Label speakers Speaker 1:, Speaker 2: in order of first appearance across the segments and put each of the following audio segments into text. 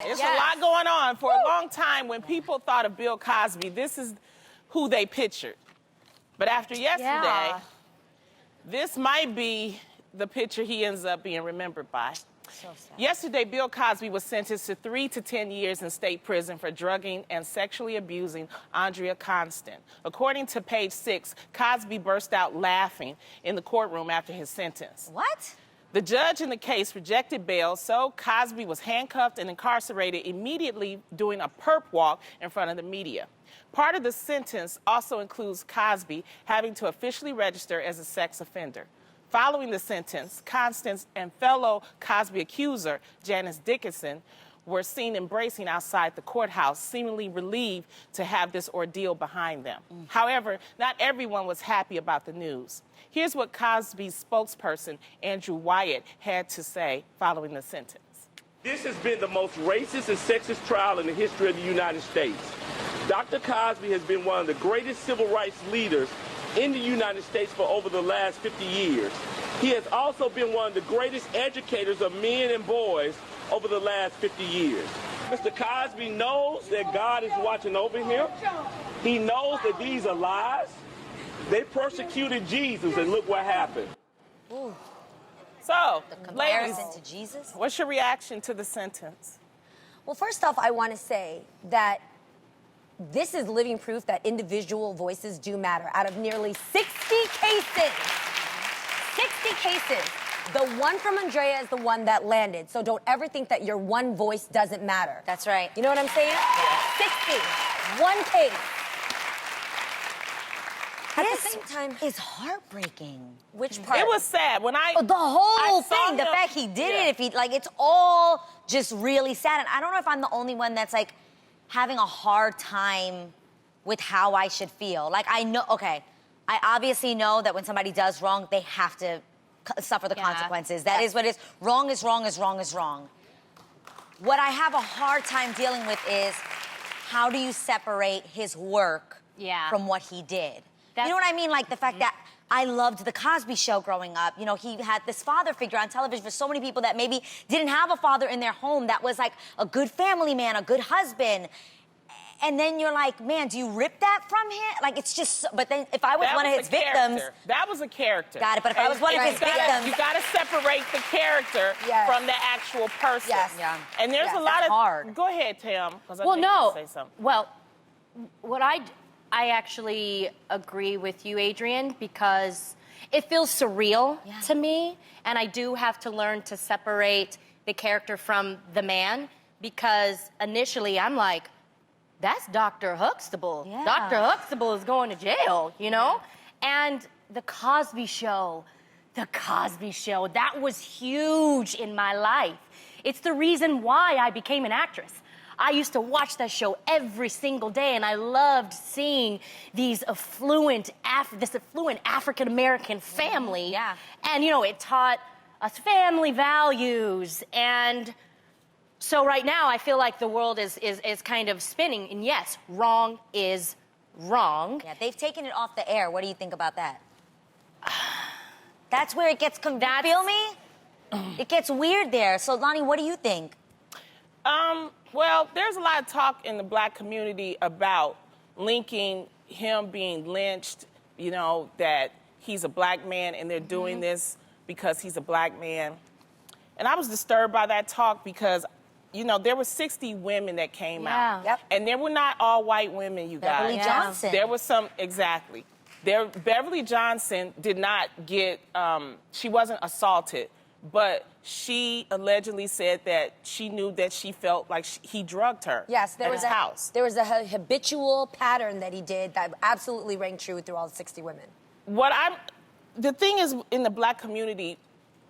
Speaker 1: It's a lot going on. For a long time, when people thought of Bill Cosby, this is who they pictured. But after yesterday, this might be the picture he ends up being remembered by.
Speaker 2: So sad.
Speaker 1: Yesterday, Bill Cosby was sentenced to 3 to 10 years in state prison for drugging and sexually abusing Andrea Constand. According to Page Six, Cosby burst out laughing in the courtroom after his sentence.
Speaker 2: What?
Speaker 1: The judge in the case rejected bail, so Cosby was handcuffed and incarcerated immediately doing a perp walk in front of the media. Part of the sentence also includes Cosby having to officially register as a sex offender. Following the sentence, Constance and fellow Cosby accuser, Janice Dickinson, were seen embracing outside the courthouse, seemingly relieved to have this ordeal behind them. However, not everyone was happy about the news. Here's what Cosby's spokesperson, Andrew Wyatt, had to say following the sentence.
Speaker 3: This has been the most racist and sexist trial in the history of the United States. Dr. Cosby has been one of the greatest civil rights leaders in the United States for over the last 50 years. He has also been one of the greatest educators of men and boys over the last 50 years. Mr. Cosby knows that God is watching over him. He knows that these are lies. They persecuted Jesus, and look what happened.
Speaker 2: Ooh.
Speaker 1: So,
Speaker 2: The
Speaker 1: ladies,
Speaker 2: comparison to Jesus?
Speaker 1: what's your reaction to the sentence?
Speaker 4: Well, first off, I want to say that this is living proof that individual voices do matter. Out of nearly 60 cases, the one from Andrea is the one that landed. So don't ever think that your one voice doesn't matter.
Speaker 2: That's right.
Speaker 4: You know what I'm saying?
Speaker 2: Yeah.
Speaker 4: 60, one case. At the same time,
Speaker 2: It's heartbreaking.
Speaker 4: which part?
Speaker 1: It was sad. When I
Speaker 2: The whole
Speaker 1: saw
Speaker 2: thing, the
Speaker 1: him-
Speaker 2: fact he did
Speaker 1: Yeah.
Speaker 2: it, if he, like, it's all just really sad. And I don't know if I'm the only one that's, like, having a hard time with how I should feel. Like, I know, okay, I obviously know that when somebody does wrong, they have to suffer the consequences. That is what it is. Wrong is wrong is wrong is wrong. What I have a hard time dealing with is how do you separate his work from what he did? You know what I mean? Like the fact that I loved The Cosby Show growing up. You know, he had this father figure on television for so many people that maybe didn't have a father in their home that was like a good family man, a good husband. And then you're like, man, do you rip that from him? Like, it's just, but then if I was one of his victims.
Speaker 1: That was a character.
Speaker 2: Got it, but if I was one of his victims.
Speaker 1: You gotta separate the character from the actual person.
Speaker 4: Yes.
Speaker 2: Yeah.
Speaker 1: And there's a lot
Speaker 2: that's
Speaker 1: of.
Speaker 2: hard.
Speaker 1: Go ahead, Tim. 'Cause I
Speaker 5: Well,
Speaker 1: think you
Speaker 5: no.
Speaker 1: say something.
Speaker 5: Well, what I actually agree with you, Adrian, because it feels surreal to me, and I do have to learn to separate the character from the man, because initially I'm like, that's Dr. Huxtable.
Speaker 2: Yeah.
Speaker 5: Dr. Huxtable is going to jail, you know? And the Cosby Show, that was huge in my life. It's the reason why I became an actress. I used to watch that show every single day, and I loved seeing these this affluent African-American family.
Speaker 2: Yeah.
Speaker 5: And, you know, it taught us family values. And so right now, I feel like the world is kind of spinning. And yes, wrong is wrong.
Speaker 2: Yeah, they've taken it off the air. What do you think about that? That's where it gets, feel me? It gets weird there. So, Lonnie, what do you think?
Speaker 1: Well, there's a lot of talk in the black community about linking him being lynched, you know, that he's a black man and they're doing this because he's a black man. And I was disturbed by that talk because, you know, there were 60 women that came out.
Speaker 4: Yep.
Speaker 1: And they were not all white women, you guys.
Speaker 2: Beverly Johnson.
Speaker 1: There was some, exactly. Beverly Johnson did not get, she wasn't assaulted, but she allegedly said that she knew that she felt like he drugged her.
Speaker 4: Yes,
Speaker 1: at his house.
Speaker 4: There was a habitual pattern that he did that absolutely rang true through all 60 women.
Speaker 1: The thing is, in the black community,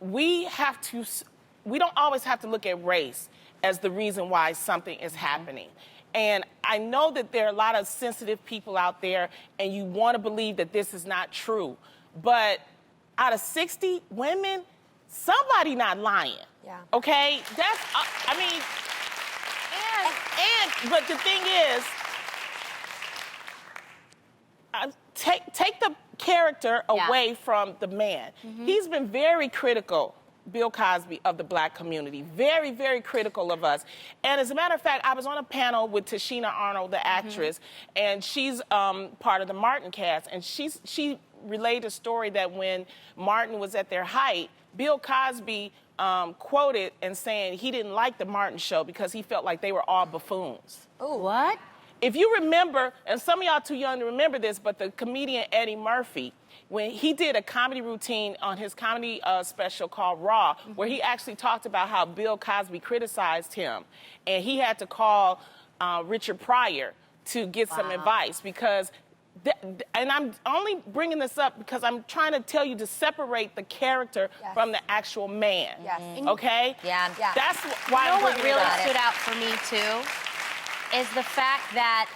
Speaker 1: we don't always have to look at race as the reason why something is happening. And I know that there are a lot of sensitive people out there, and you want to believe that this is not true. But out of 60 women, somebody not lying.
Speaker 4: Yeah.
Speaker 1: Okay? That's, I mean, but the thing is, take the character away from the man. He's been very critical Bill Cosby of the black community. Very, very critical of us. And as a matter of fact, I was on a panel with Tashina Arnold, the actress, and she's part of the Martin cast, and she relayed a story that when Martin was at their height, Bill Cosby quoted and saying he didn't like the Martin show because he felt like they were all buffoons.
Speaker 5: Oh, what?
Speaker 1: If you remember, and some of y'all too young to remember this, but the comedian Eddie Murphy, when he did a comedy routine on his comedy special called Raw, where he actually talked about how Bill Cosby criticized him, and he had to call Richard Pryor to get some advice because, and I'm only bringing this up because I'm trying to tell you to separate the character from the actual man.
Speaker 4: Yes.
Speaker 1: Okay?
Speaker 2: Yeah.
Speaker 1: That's why
Speaker 5: You know
Speaker 1: I'm
Speaker 5: what
Speaker 1: bringing
Speaker 5: really
Speaker 1: it up.
Speaker 5: stood out for me too is the fact that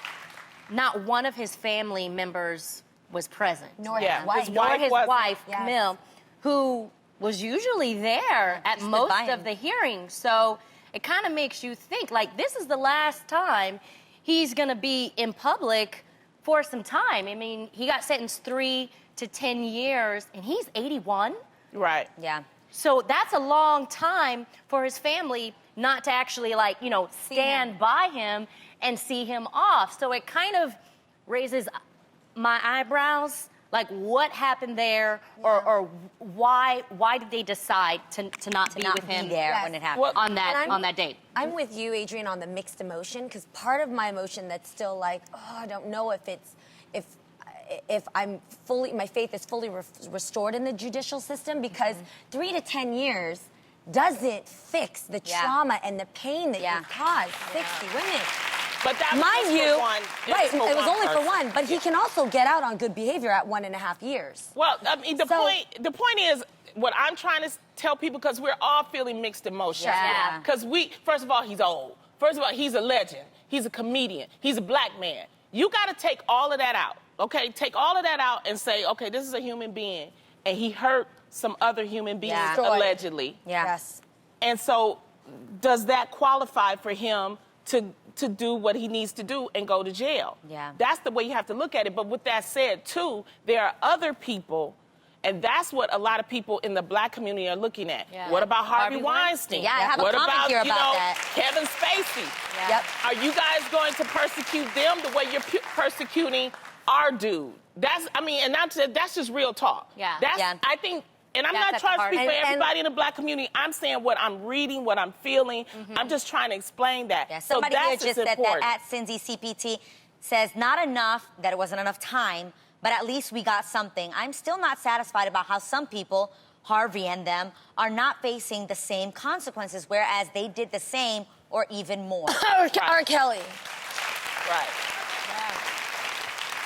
Speaker 5: not one of his family members was present.
Speaker 4: Nor
Speaker 1: Yeah,
Speaker 4: his wife.
Speaker 1: his
Speaker 5: Nor
Speaker 1: wife
Speaker 5: his
Speaker 1: wasn't.
Speaker 5: wife,
Speaker 4: Yes.
Speaker 5: Camille, who was usually there at
Speaker 2: stood
Speaker 5: most
Speaker 2: by
Speaker 5: of
Speaker 2: him.
Speaker 5: the hearings. So it kind of makes you think, like, this is the last time he's going to be in public for some time. I mean, he got sentenced 3 to 10 years, and he's 81.
Speaker 1: Right.
Speaker 2: Yeah.
Speaker 5: So that's a long time for his family not to actually, like, you know, stand by him and see him off. So it kind of raises my eyebrows, like what happened there, or why did they decide to not be
Speaker 2: Not
Speaker 5: with him
Speaker 2: be there
Speaker 4: Yes.
Speaker 2: when it happened.
Speaker 1: Well,
Speaker 5: on
Speaker 4: And
Speaker 5: that
Speaker 4: I'm-
Speaker 5: on that date?
Speaker 4: I'm with you, Adrian, on the mixed emotion, because part of my emotion that's still like, oh, I don't know if I'm fully, my faith is fully restored in the judicial system, because 3 to 10 years doesn't fix the trauma and the pain that you caused 60 women.
Speaker 1: But that was
Speaker 4: Mind
Speaker 1: just
Speaker 4: you,
Speaker 1: for one.
Speaker 4: right,
Speaker 1: for
Speaker 4: it was
Speaker 1: one
Speaker 4: only for
Speaker 1: person.
Speaker 4: one, but he can also get out on good behavior at 1.5 years.
Speaker 1: Well, I mean, the
Speaker 4: So-
Speaker 1: point is, what I'm trying to tell people, because we're all feeling mixed emotions.
Speaker 2: Yeah.
Speaker 1: Because first of all, he's old. First of all, he's a legend. He's a comedian. He's a black man. You got to take all of that out, okay? Take all of that out and say, okay, this is a human being, and he hurt some other human beings
Speaker 2: Yeah.
Speaker 1: allegedly.
Speaker 2: Yeah.
Speaker 4: Yes.
Speaker 1: And so, does that qualify for him to do what he needs to do and go to jail?
Speaker 2: Yeah.
Speaker 1: That's the way you have to look at it. But with that said, too, there are other people, and that's what a lot of people in the black community are looking at.
Speaker 5: Yeah.
Speaker 1: What about Harvey
Speaker 5: Harvey
Speaker 1: Weinstein?
Speaker 2: Yeah, I have a
Speaker 1: what
Speaker 2: comment
Speaker 1: about,
Speaker 2: here
Speaker 1: you
Speaker 2: about
Speaker 1: know,
Speaker 2: that.
Speaker 1: Kevin Spacey?
Speaker 4: Yep.
Speaker 1: Are you guys going to persecute them the way you're persecuting our dude? That's just real talk.
Speaker 5: Yeah.
Speaker 1: That's,
Speaker 2: Yeah.
Speaker 1: I think, and I'm
Speaker 5: That's
Speaker 1: not
Speaker 5: at
Speaker 1: trying
Speaker 5: the
Speaker 1: to speak
Speaker 5: heart.
Speaker 1: for
Speaker 4: And-
Speaker 1: everybody in the black community. I'm saying what I'm reading, what I'm feeling. I'm just trying to explain that.
Speaker 2: Yeah,
Speaker 1: So
Speaker 2: somebody here
Speaker 1: that's
Speaker 2: just said
Speaker 1: important.
Speaker 2: that at Cindy CPT says, not enough, that it wasn't enough time, but at least we got something. I'm still not satisfied about how some people, Harvey and them, are not facing the same consequences, whereas they did the same or even more.
Speaker 4: R. Kelly.
Speaker 1: Right.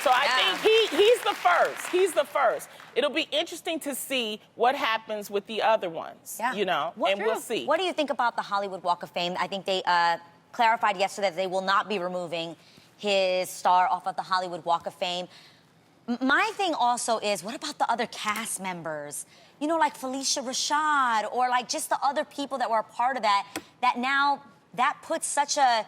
Speaker 1: So I think he's the first. He's the first. It'll be interesting to see what happens with the other ones,
Speaker 4: Yeah.
Speaker 1: you know, and we'll see.
Speaker 2: What do you think about the Hollywood Walk of Fame? I think they clarified yesterday that they will not be removing his star off of the Hollywood Walk of Fame. My thing also is, what about the other cast members? You know, like Felicia Rashad, or like just the other people that were a part of that now that puts such a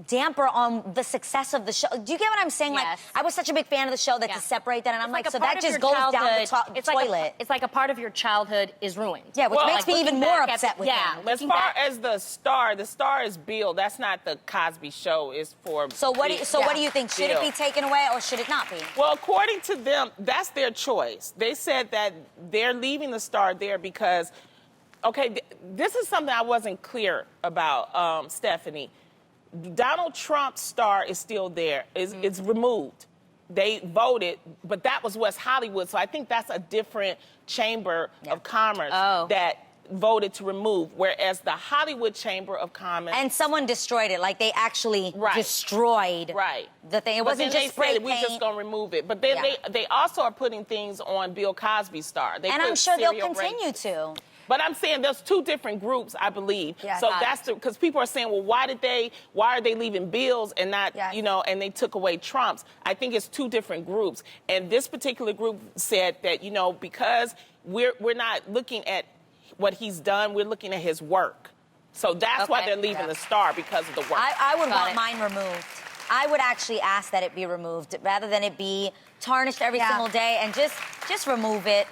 Speaker 2: damper on the success of the show. Do you get what I'm saying?
Speaker 5: Yes.
Speaker 2: Like, I was such a big fan of the show that
Speaker 5: Yeah.
Speaker 2: to separate that, and I'm
Speaker 5: It's
Speaker 2: like,
Speaker 5: a
Speaker 2: so
Speaker 5: part
Speaker 2: that
Speaker 5: of
Speaker 2: just
Speaker 5: your
Speaker 2: goes down the
Speaker 5: childhood- it's
Speaker 2: toilet.
Speaker 5: it's like a part of your childhood is ruined.
Speaker 2: Yeah, which
Speaker 1: Well,
Speaker 2: makes me
Speaker 5: looking
Speaker 2: even more
Speaker 5: back at-
Speaker 2: upset with
Speaker 5: yeah,
Speaker 2: him.
Speaker 1: As
Speaker 5: looking
Speaker 1: far
Speaker 5: back-
Speaker 1: as the star is Bill. That's not the Cosby Show. It's for
Speaker 2: So what do you think? Should it
Speaker 1: Bill.
Speaker 2: be taken away or should it not be?
Speaker 1: Well, according to them, that's their choice. They said that they're leaving the star there because, okay, this is something I wasn't clear about, Stephanie. Donald Trump's star is still there. It's removed. They voted, but that was West Hollywood, so I think that's a different chamber of commerce that voted to remove, whereas the Hollywood Chamber of Commerce...
Speaker 2: And someone destroyed it. Like, they actually destroyed the thing. It
Speaker 1: But
Speaker 2: wasn't
Speaker 1: then
Speaker 2: just
Speaker 1: they
Speaker 2: spray
Speaker 1: said we're just
Speaker 2: paint.
Speaker 1: going to remove it. But then they also are putting things on Bill Cosby's star. They
Speaker 2: And
Speaker 1: put
Speaker 2: I'm sure they'll
Speaker 1: serial
Speaker 2: continue
Speaker 1: rape.
Speaker 2: to.
Speaker 1: But I'm saying there's two different groups, I believe.
Speaker 4: Yes.
Speaker 1: So that's because people are saying, well, why are they leaving Bill's and not, you know, and they took away Trump's? I think it's two different groups. And this particular group said that, you know, because we're not looking at what he's done, we're looking at his work. So that's why they're leaving the star, because of the work.
Speaker 2: I would want mine removed. I would actually ask that it be removed rather than it be tarnished every single day, and just remove it.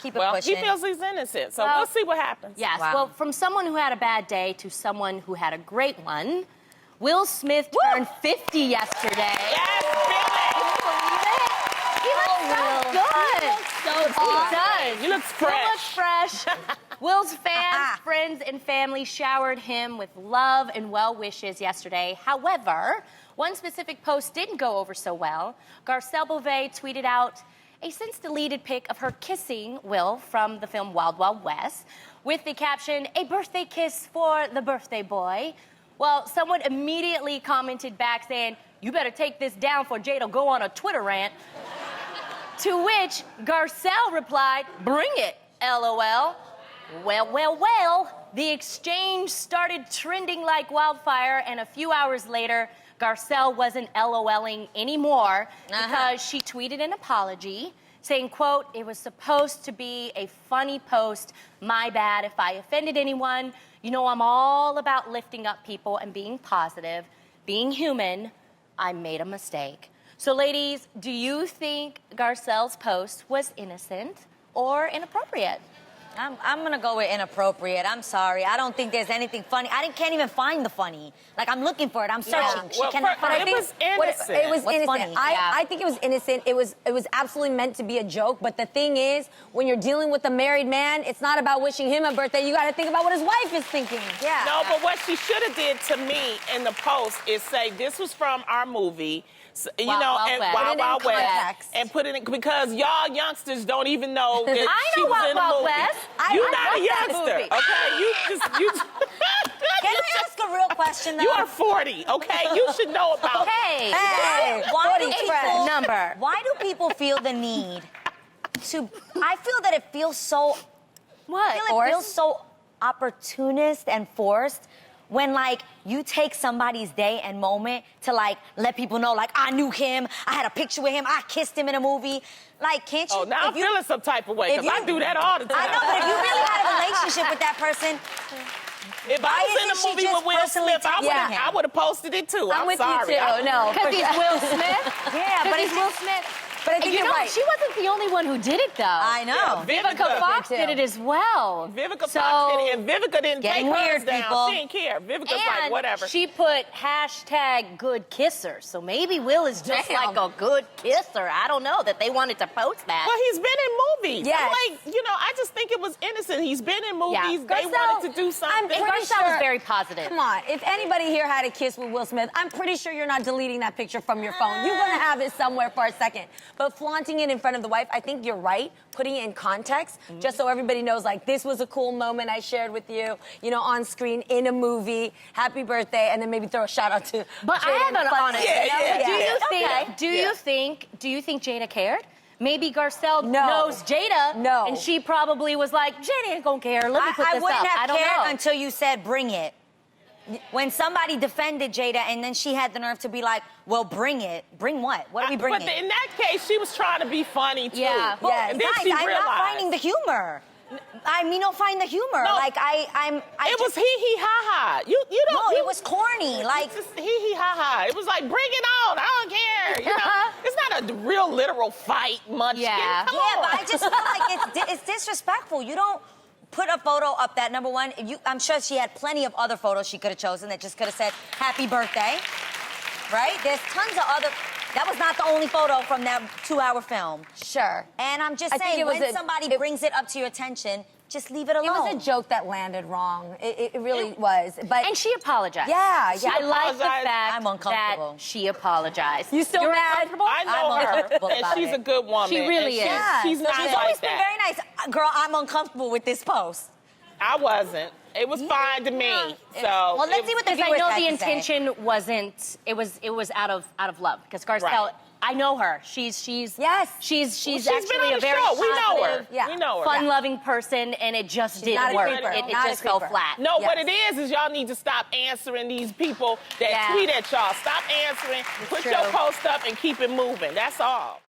Speaker 2: Keep it
Speaker 1: Well,
Speaker 2: pushing.
Speaker 1: he feels he's innocent, so
Speaker 5: Well-
Speaker 1: we'll see what happens.
Speaker 5: Yes.
Speaker 2: Wow.
Speaker 5: Well, from someone who had a bad day to someone who had a great one, Will Smith turned 50 yesterday.
Speaker 1: Yes, Billy!
Speaker 5: He looks so good. He does.
Speaker 1: You look
Speaker 5: He
Speaker 1: fresh.
Speaker 5: looks fresh. Will's fans, friends, and family showered him with love and well wishes yesterday. However, one specific post didn't go over so well. Garcelle Beauvais tweeted out a since deleted pic of her kissing Will from the film Wild Wild West with the caption, "A birthday kiss for the birthday boy." Well, someone immediately commented back saying, "You better take this down for Jada go on a Twitter rant." To which Garcelle replied, "Bring it, LOL." Well. The exchange started trending like wildfire, and a few hours later, Garcelle wasn't LOLing anymore because she tweeted an apology saying, quote, "It was supposed to be a funny post. My bad if I offended anyone. You know I'm all about lifting up people and being positive. Being human, I made a mistake." So ladies, do you think Garcelle's post was innocent or inappropriate?
Speaker 2: I'm gonna go with inappropriate. I'm sorry. I don't think there's anything funny. Can't even find the funny. Like, I'm looking for it. I'm searching.
Speaker 1: Well,
Speaker 2: She cannot
Speaker 1: but
Speaker 2: find
Speaker 1: it
Speaker 2: it.
Speaker 1: was innocent.
Speaker 4: It was
Speaker 2: What's
Speaker 4: innocent.
Speaker 2: funny?
Speaker 4: I think it was innocent. It was absolutely meant to be a joke. But the thing is, when you're dealing with a married man, it's not about wishing him a birthday. You got to think about what his wife is thinking.
Speaker 2: Yeah.
Speaker 1: No, but what she should have did to me in the post is say this was from our movie, you
Speaker 5: Wild
Speaker 1: know,
Speaker 5: Wild
Speaker 1: and
Speaker 5: West.
Speaker 1: Wild
Speaker 4: Put it in
Speaker 1: Wild West,
Speaker 4: context.
Speaker 1: and put it in because y'all youngsters don't even know that
Speaker 5: I
Speaker 1: she
Speaker 5: know
Speaker 1: was
Speaker 5: Wild
Speaker 1: in the
Speaker 5: Wild
Speaker 1: movie.
Speaker 5: West.
Speaker 1: You're
Speaker 5: I
Speaker 1: not a
Speaker 5: love that
Speaker 1: youngster,
Speaker 5: movie.
Speaker 1: okay? You
Speaker 2: Can I ask a real question, though?
Speaker 1: you are 40, okay? You should know about.
Speaker 5: Hey,
Speaker 2: Hey, why do
Speaker 4: 40
Speaker 2: people,
Speaker 4: fresh.
Speaker 5: number.
Speaker 2: Why do people feel the need to? I feel that it feels so.
Speaker 5: What?
Speaker 2: I feel it feels so opportunist and forced when like you take somebody's day and moment to like let people know like I knew him, I had a picture with him, I kissed him in a movie. Like, can't you?
Speaker 1: Oh, now I'm
Speaker 2: if you-
Speaker 1: feeling some type of way
Speaker 2: if
Speaker 1: because I
Speaker 2: you-
Speaker 1: do that all the time.
Speaker 2: I know, but if you really had a relationship with that person,
Speaker 1: If
Speaker 2: why
Speaker 1: I was in
Speaker 2: isn't
Speaker 1: a
Speaker 2: she
Speaker 1: movie
Speaker 2: just
Speaker 1: with Will
Speaker 2: personally
Speaker 1: Smith,
Speaker 2: taking him?
Speaker 1: I would have posted it too. I'm
Speaker 4: with
Speaker 1: sorry.
Speaker 4: you too. No,
Speaker 5: Because he's Will Smith?
Speaker 2: yeah, but
Speaker 5: He's
Speaker 2: it's
Speaker 5: Will Smith.
Speaker 4: But I think
Speaker 5: you
Speaker 4: you're
Speaker 5: know,
Speaker 4: right.
Speaker 5: she wasn't the only one who did it, though.
Speaker 2: I know.
Speaker 5: Vivica Fox
Speaker 4: too.
Speaker 5: did it as well.
Speaker 1: Vivica
Speaker 5: So-
Speaker 1: Fox did it, and Vivica didn't take
Speaker 2: Getting
Speaker 1: hers
Speaker 2: weird,
Speaker 1: down.
Speaker 2: people.
Speaker 1: She didn't care. Vivica's like,
Speaker 5: And
Speaker 1: whatever.
Speaker 5: she put hashtag good kisser. So maybe Will is just
Speaker 4: Damn.
Speaker 5: like a good kisser. I don't know that they wanted to post that.
Speaker 1: Well, he's been in movies.
Speaker 4: Yes.
Speaker 1: I'm like, I just think it was innocent. He's been in movies.
Speaker 5: Yeah.
Speaker 1: They
Speaker 4: Garcelle,
Speaker 1: wanted to do something.
Speaker 5: and
Speaker 4: pretty
Speaker 5: Garcelle was
Speaker 4: sure-
Speaker 5: very positive.
Speaker 4: Come on, if anybody here had a kiss with Will Smith, I'm pretty sure you're not deleting that picture from your phone. You're gonna have it somewhere for a second. But flaunting it in front of the wife, I think you're right, putting it in context, just so everybody knows, like, this was a cool moment I shared with you, on screen, in a movie, happy birthday, and then maybe throw a shout out to
Speaker 5: But I
Speaker 4: Jada
Speaker 5: have
Speaker 4: and
Speaker 5: an
Speaker 4: Funny.
Speaker 5: honest.
Speaker 1: Yeah.
Speaker 5: Do you think Jada cared? Maybe Garcelle
Speaker 4: No.
Speaker 5: knows Jada.
Speaker 4: No.
Speaker 5: And she probably was like, Jada ain't gonna care. Let me put
Speaker 2: I
Speaker 5: this
Speaker 2: wouldn't
Speaker 5: up.
Speaker 2: have
Speaker 5: I don't
Speaker 2: cared
Speaker 5: know.
Speaker 2: until you said bring it. When somebody defended Jada and then she had the nerve to be like, well, bring it. Bring what? What are we bringing?
Speaker 1: But in that case, she was trying to be funny too.
Speaker 5: Yeah.
Speaker 2: Well,
Speaker 1: And then
Speaker 2: guys,
Speaker 1: she
Speaker 2: I'm
Speaker 1: realized.
Speaker 2: not finding the humor. I don't find the humor.
Speaker 1: No.
Speaker 2: Like
Speaker 1: It was hee hee ha ha. You don't.
Speaker 2: No, it was corny. Like
Speaker 1: just hee hee ha ha. It was like bring it on. I don't care. It's not a real literal fight, Munchkin.
Speaker 5: Yeah.
Speaker 1: Come
Speaker 2: yeah,
Speaker 1: on.
Speaker 2: but I just feel like it's disrespectful. You don't put a photo up that number one. I'm sure she had plenty of other photos she could have chosen that just could have said happy birthday. Right? There's tons of other. That was not the only photo from that 2-hour film.
Speaker 4: Sure.
Speaker 2: And I'm just
Speaker 4: I think
Speaker 2: saying,
Speaker 4: it was
Speaker 2: when
Speaker 4: a-
Speaker 2: somebody
Speaker 4: it-
Speaker 2: brings it up to your attention, just leave it alone.
Speaker 4: It was a joke that landed wrong. It really was. But
Speaker 5: And she apologized.
Speaker 4: Yeah, yeah.
Speaker 5: I like the
Speaker 1: apologized.
Speaker 5: fact
Speaker 2: I'm uncomfortable.
Speaker 5: that she apologized.
Speaker 4: You still
Speaker 5: You're
Speaker 4: mad?
Speaker 5: uncomfortable?
Speaker 1: I know
Speaker 2: I'm
Speaker 1: her,
Speaker 2: uncomfortable
Speaker 1: and
Speaker 2: about
Speaker 1: she's
Speaker 2: it.
Speaker 1: a good woman.
Speaker 5: She really
Speaker 1: and
Speaker 5: is.
Speaker 1: She's not
Speaker 2: She's
Speaker 1: like
Speaker 2: always been
Speaker 1: that.
Speaker 2: very nice. Girl, I'm uncomfortable with this post.
Speaker 1: I wasn't. It was fine to me. So
Speaker 2: Well, let's see what the
Speaker 5: Because I
Speaker 2: viewers
Speaker 5: know
Speaker 2: had
Speaker 5: the
Speaker 2: to say.
Speaker 5: intention wasn't. It was out of love. Because Garcelle,
Speaker 1: Right.
Speaker 5: I know her. She's
Speaker 4: Yes.
Speaker 5: She's
Speaker 1: She's been
Speaker 5: actually
Speaker 1: on
Speaker 5: a
Speaker 1: the
Speaker 5: very
Speaker 1: show. We know her.
Speaker 5: positive,
Speaker 4: Yeah.
Speaker 1: We know her.
Speaker 5: fun-loving person, and it just
Speaker 4: not
Speaker 5: didn't
Speaker 4: a
Speaker 5: work.
Speaker 4: creeper.
Speaker 5: It
Speaker 4: Not a
Speaker 5: just fell
Speaker 4: creeper.
Speaker 5: flat.
Speaker 1: No,
Speaker 4: Yes.
Speaker 1: what it is y'all need to stop answering these people that
Speaker 5: Yeah.
Speaker 1: tweet at y'all. Stop answering. Put
Speaker 5: true.
Speaker 1: your post up and keep it moving. That's all.